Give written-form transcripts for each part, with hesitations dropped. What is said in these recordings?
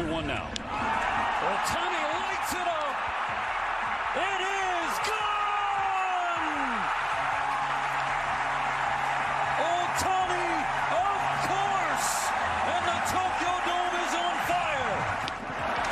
2-1 now. Ohtani lights it up. It is gone! Ohtani, of course! And the Tokyo Dome is on fire.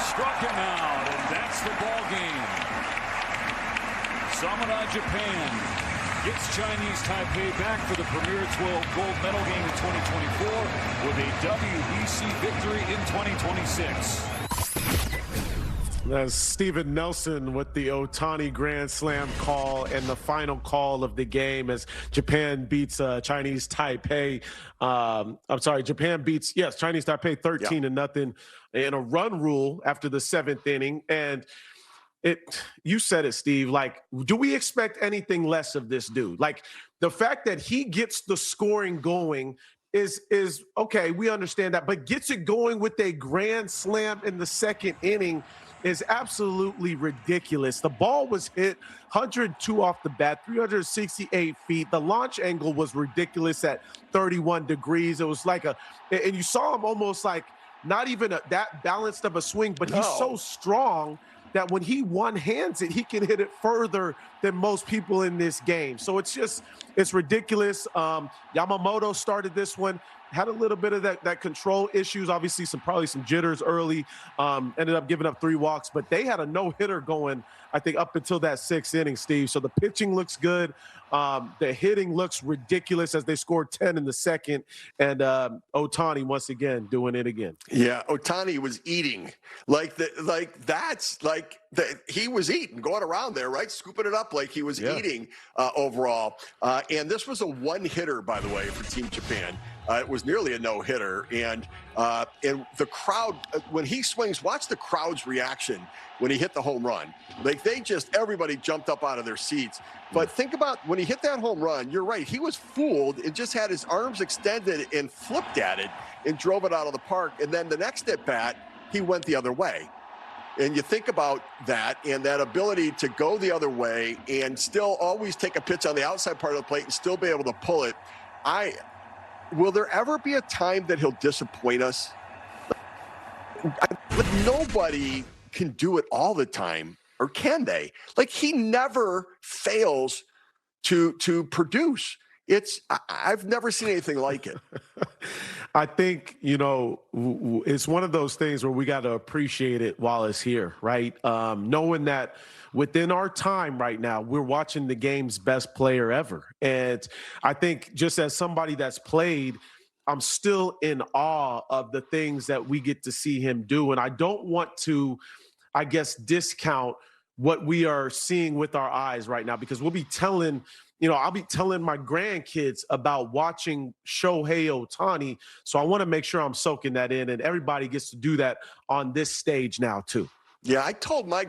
Struck him out, and that's the ball game. Samurai Japan gets Chinese Taipei back for the Premier 12 gold medal game in 2024 with a WBC victory in 2026. That's Steven Nelson with the Ohtani Grand Slam call and the final call of the game as Japan beats Chinese Taipei. Japan beats, Chinese Taipei 13-0 in a run rule after the 7th inning. And you said it, Steve, like, do we expect anything less of this dude? Like, the fact that he gets the scoring going is okay, we understand that, but gets it going with a grand slam in the 2nd inning is absolutely ridiculous. The ball was hit 102 off the bat, 368 feet. The launch angle was ridiculous at 31 degrees. It was like and you saw him almost like not even that balanced of a swing, but he's so strong that when he one-hands it, he can hit it further than most people in this game. So it's ridiculous. Yamamoto started this one, had a little bit of that control issues, obviously probably some jitters early, ended up giving up 3 walks, but they had a no-hitter going, I think, up until that 6th inning, Steve. So the pitching looks good. The hitting looks ridiculous as they scored 10 in the 2nd, and Ohtani once again doing it again. Yeah, Ohtani was eating he was eating, going around there, right, scooping it up like he was eating overall. And this was a one-hitter, by the way, for Team Japan. It was nearly a no-hitter, and the crowd, when he swings, watch the crowd's reaction when he hit the home run. Like, everybody jumped up out of their seats. But think about when he hit that home run, you're right, he was fooled and just had his arms extended and flipped at it and drove it out of the park. And then the next at bat, he went the other way. And you think about that and that ability to go the other way and still always take a pitch on the outside part of the plate and still be able to pull it. Will there ever be a time that he'll disappoint us? But nobody can do it all the time, or can they? Like, he never fails to produce. I've never seen anything like it. I think, it's one of those things where we got to appreciate it while it's here, right? Knowing that within our time right now, we're watching the game's best player ever. And I think just as somebody that's played, I'm still in awe of the things that we get to see him do. And I don't want to, I guess, discount what we are seeing with our eyes right now, because we'll be telling I'll be telling my grandkids about watching Shohei Ohtani. So I want to make sure I'm soaking that in, and everybody gets to do that on this stage now too. Yeah, I told my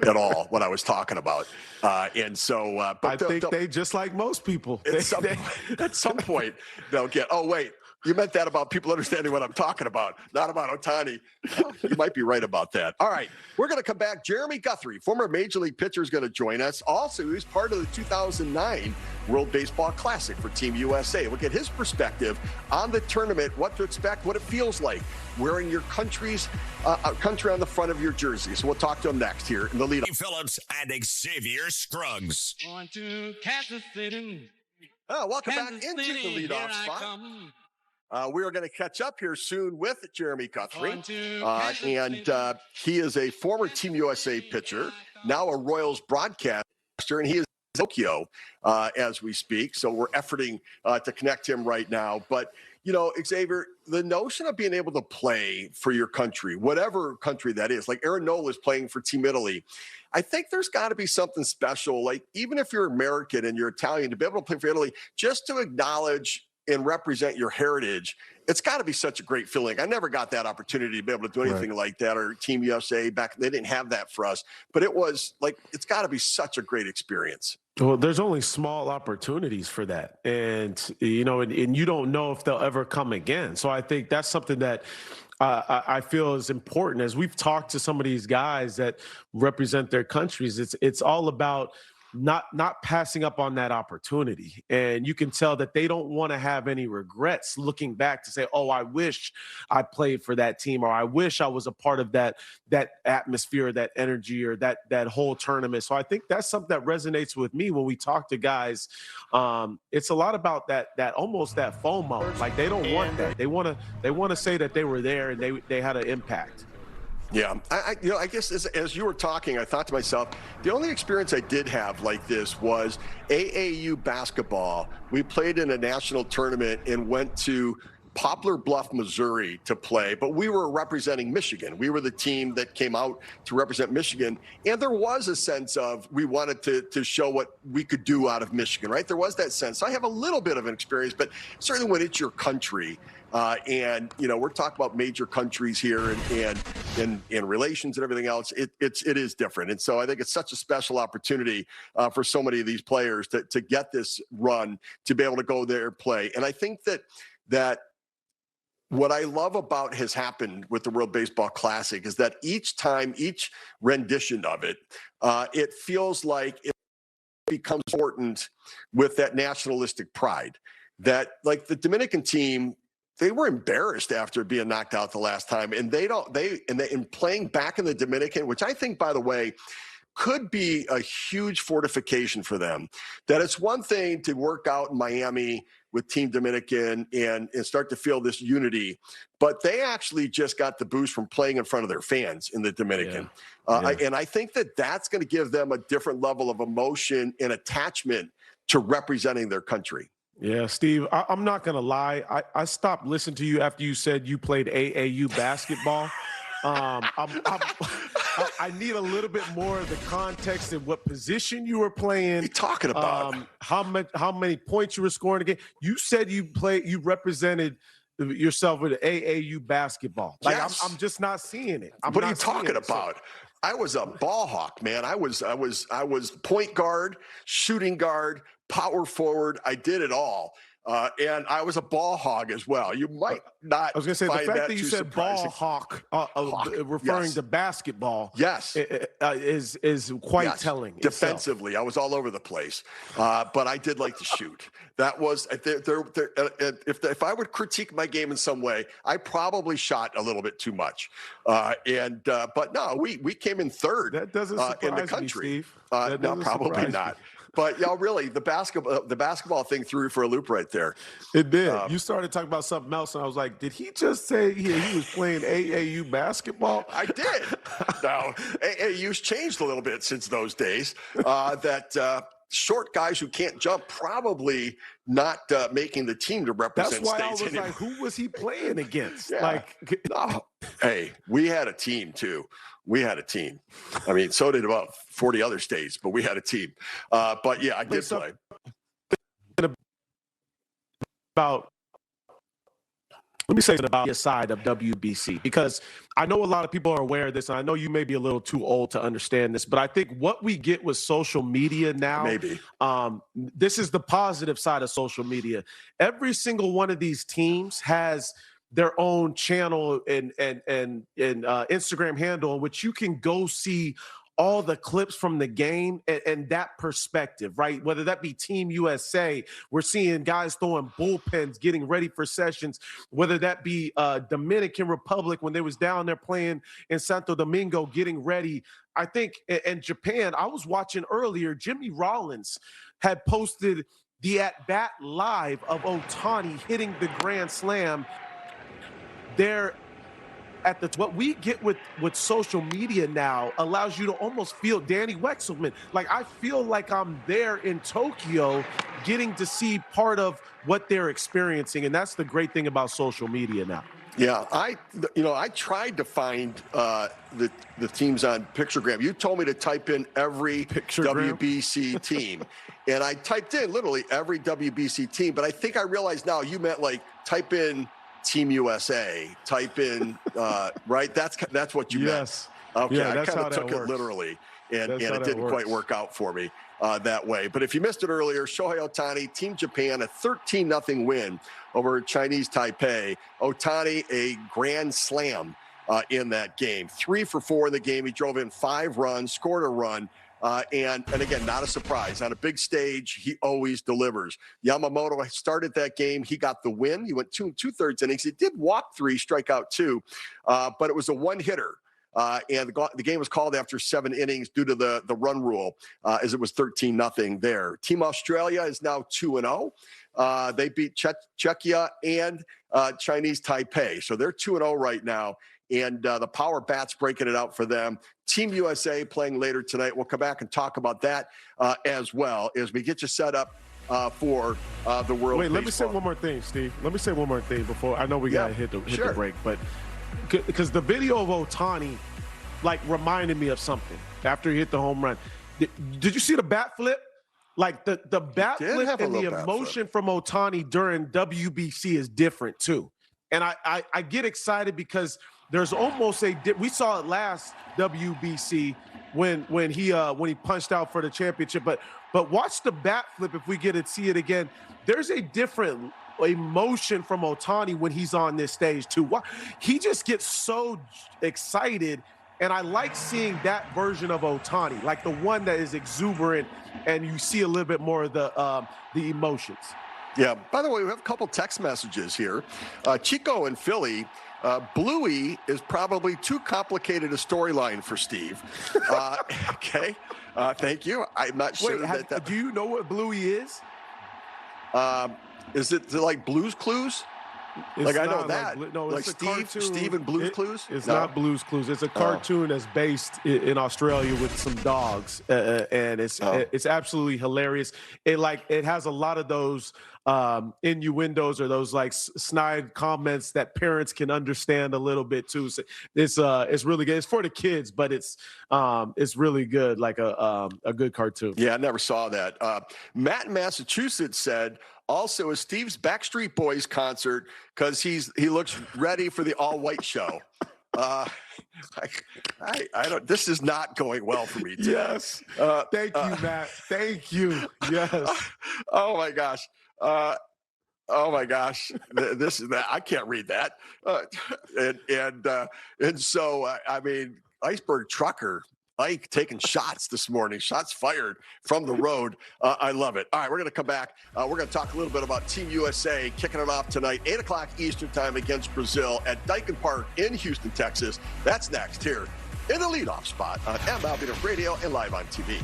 at all what I was talking about. And so, but I think they just like most people. At some point they'll get, oh, wait, you meant that about people understanding what I'm talking about, not about Ohtani. Well, you might be right about that. All right, we're going to come back. Jeremy Guthrie, former Major League pitcher, is going to join us. Also, he's part of the 2009 World Baseball Classic for Team USA. We'll get his perspective on the tournament, what to expect, what it feels like wearing your country on the front of your jersey. So we'll talk to him next here in the lead-up. Phillips and Xavier Scruggs. Going to Kansas City. Welcome back into the lead-off spot. We are going to catch up here soon with Jeremy Guthrie. And he is a former Team USA pitcher, now a Royals broadcaster, and he is in Tokyo as we speak. So we're efforting to connect him right now. But, Xavier, the notion of being able to play for your country, whatever country that is, like Aaron Nola is playing for Team Italy, I think there's got to be something special. Like, even if you're American and you're Italian, to be able to play for Italy, just to acknowledge and represent your heritage, it's got to be such a great feeling. I never got that opportunity to be able to do anything like that, or Team USA back. They didn't have that for us, but it was like, it's got to be such a great experience. Well, there's only small opportunities for that. And, and you don't know if they'll ever come again. So I think that's something that I feel is important. As we've talked to some of these guys that represent their countries, it's all about not passing up on that opportunity. And you can tell that they don't want to have any regrets looking back to say, oh, I wish I played for that team, or I wish I was a part of that atmosphere, that energy, or that whole tournament. So I think that's something that resonates with me when we talk to guys. It's a lot about that almost that FOMO. Like, they don't want that. They want to say that they were there and they had an impact. Yeah, I guess as you were talking, I thought to myself, the only experience I did have like this was AAU basketball. We played in a national tournament and went to Poplar Bluff, Missouri to play, but we were representing Michigan. We were the team that came out to represent Michigan, and there was a sense of we wanted to show what we could do out of Michigan, right? There was that sense. So I have a little bit of an experience, but certainly when it's your country, and we're talking about major countries here and relations and everything else, it is different. And so I think it's such a special opportunity for so many of these players to get this run, to be able to go there and play. And I think that what I love about has happened with the World Baseball Classic is that each time, each rendition of it, it feels like it becomes important with that nationalistic pride. That, like, the Dominican team, they were embarrassed after being knocked out the last time, and in playing back in the Dominican, which I think, by the way, could be a huge fortification for them. That it's one thing to work out in Miami with Team Dominican and start to feel this unity, but they actually just got the boost from playing in front of their fans in the Dominican. And I think that's going to give them a different level of emotion and attachment to representing their country. Yeah, Steve, I'm not going to lie. I stopped listening to you after you said you played AAU basketball. I need a little bit more of the context and what position you were playing. What are you talking about? How many points you were scoring again? You said you represented yourself with AAU basketball. Like, yes. I'm just not seeing it. What are you talking about? I was a ball hawk, man. I was point guard, shooting guard, power forward. I did it all. And I was a ball hog as well. You might not. I was going to say, the fact that you said surprising. Ball hawk, referring to basketball, yes, is quite telling. Defensively, I was all over the place, but I did like to shoot. That was if I would critique my game in some way, I probably shot a little bit too much. But no, we came in third. That doesn't surprise in the country. Me, Steve. No, probably not. But really, the basketball thing threw you for a loop right there. It did. You started talking about something else, and I was like, did he just say he was playing AAU basketball? I did. Now, AAU's changed a little bit since those days. Short guys who can't jump probably not making the team to represent states. That's why states I was anymore. like, who was he playing against? Yeah. Hey, we had a team too. We had a team. I mean, so did about 40 other states, but we had a team. But yeah, I did play. Let me say something about your side of WBC, because I know a lot of people are aware of this, and I know you may be a little too old to understand this, but I think what we get with social media now, maybe this is the positive side of social media. Every single one of these teams has their own channel and Instagram handle in which you can go see all the clips from the game and that perspective, right? Whether that be Team USA, we're seeing guys throwing bullpens, getting ready for sessions, whether that be Dominican Republic when they was down there playing in Santo Domingo, getting ready. I think in Japan, I was watching earlier, Jimmy Rollins had posted the at-bat live of Ohtani hitting the grand slam there. What we get with social media now allows you to almost feel Danny Wexelman. Like, I feel like I'm there in Tokyo getting to see part of what they're experiencing. And that's the great thing about social media now. Yeah, I tried to find the teams on Picturegram. You told me to type in every WBC team. And I typed in literally every WBC team. But I think I realized now you meant like type in Team USA, type in, right? That's what you meant. Okay, yeah, I kind of took it literally, and it didn't quite work out for me that way. But if you missed it earlier, Shohei Ohtani, Team Japan, a 13-0 win over Chinese Taipei. Ohtani, a grand slam in that game. 3 for 4 in the game. He drove in 5 runs, scored a run. And again, not a surprise. On a big stage, he always delivers. Yamamoto started that game. He got the win. He went 2 2/3 innings. He did walk 3, strike out 2, but it was a one-hitter. And the game was called after 7 innings due to the run rule, as it was 13-0 there. Team Australia is now 2-0. They beat Czechia and Chinese Taipei. So they're 2-0 right now. And the power bats breaking it out for them. Team USA playing later tonight. We'll come back and talk about that as well as we get you set up for the World Wait, let me Baseball. say one more thing, Steve. Let me say one more thing before. I know we got to hit the break, but because the video of Ohtani, like, reminded me of something after he hit the home run. Did you see the bat flip? Like, the bat flip and the emotion from Ohtani during WBC is different, too. And I get excited because there's almost we saw it last WBC when he punched out for the championship, but watch the bat flip if we get to see it again. There's a different emotion from Ohtani when he's on this stage too. He just gets so excited, and I like seeing that version of Ohtani, like the one that is exuberant, and you see a little bit more of the emotions. Yeah. By the way, we have a couple text messages here. Chico in Philly. Bluey is probably too complicated a storyline for Steve. Okay. Thank you. I'm not sure. Wait, do you know what Bluey is? Is it like Blue's Clues? Like, I know that. No, like it's a Steve and Blue's Clues? It's not Blue's Clues. It's a cartoon that's based in Australia with some dogs, and it's absolutely hilarious. It has a lot of those innuendos or those like snide comments that parents can understand a little bit too. So it's really good. It's for the kids, but it's really good, like a good cartoon. Yeah, I never saw that. Matt in Massachusetts said, also, is Steve's Backstreet Boys concert because he looks ready for the all-white show. I don't. This is not going well for me today. Yes. Thank you, Matt. Thank you. Yes. Oh my gosh. Oh my gosh. This is that. I can't read that. And so I mean, Iceberg Trucker. Ike taking shots this morning, shots fired from the road. I love it. All right, we're going to come back. We're going to talk a little bit about Team USA kicking it off tonight, 8 o'clock Eastern time against Brazil at Dyken Park in Houston, Texas. That's next here in the leadoff spot on MLB Radio and live on TV.